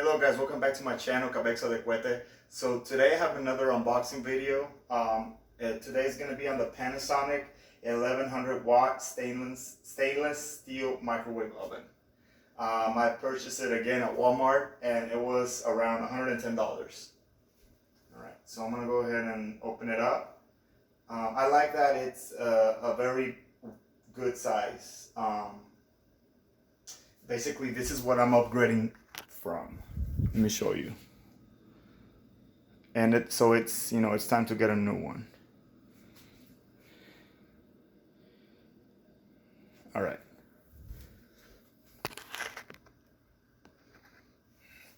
Hello guys, welcome back to my channel, Cabeza de Cohete. So today I have another unboxing video. Today is going to be on the Panasonic 1100 watt stainless steel microwave oven. I purchased it again at Walmart and it was around $110. Alright, so I'm going to go ahead and open it up. I like that it's a very good size. Basically this is what I'm upgrading from. Let me show you. And it's it's time to get a new one. All right.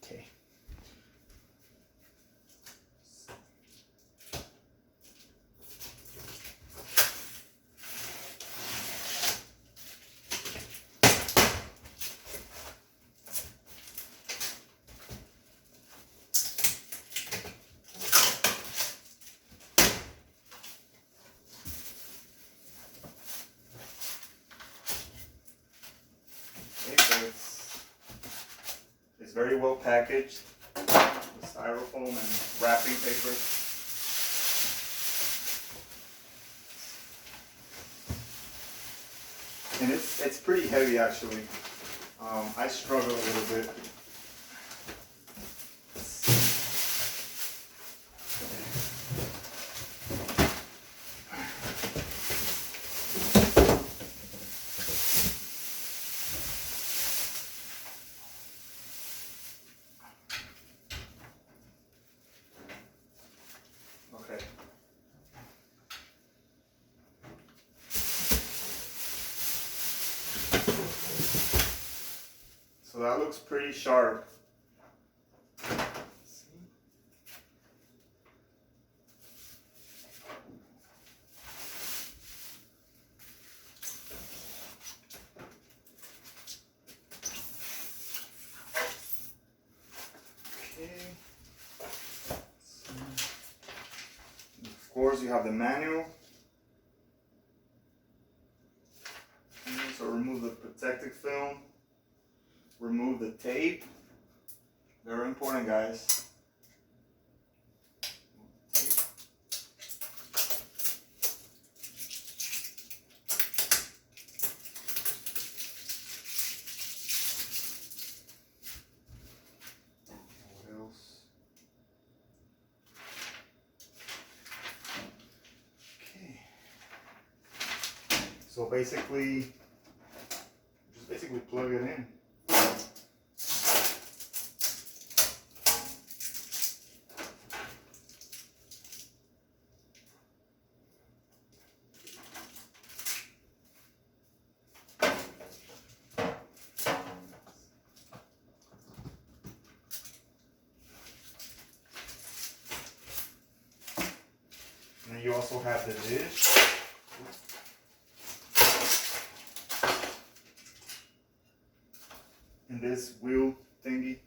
Okay. It's very well packaged with styrofoam and wrapping paper. And it's pretty heavy actually. I struggle a little bit. Okay. So that looks pretty sharp. Of course, you have the manual. So remove the protective film. Remove the tape. Very important, guys. Tape. What else? Okay. So basically, just plug it in. And you also have the dish. And this wheel thingy.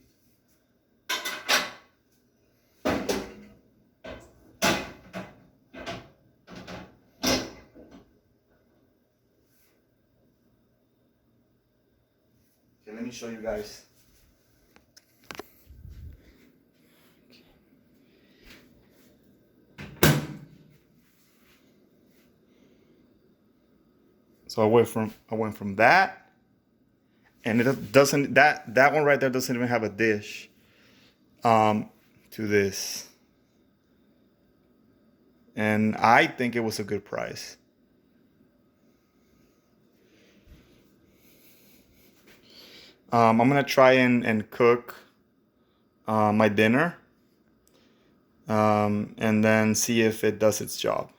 Okay, let me show you guys. So I went from that, and it doesn't that one right there doesn't even have a dish. To this, and I think it was a good price. I'm gonna try and cook my dinner, and then see if it does its job.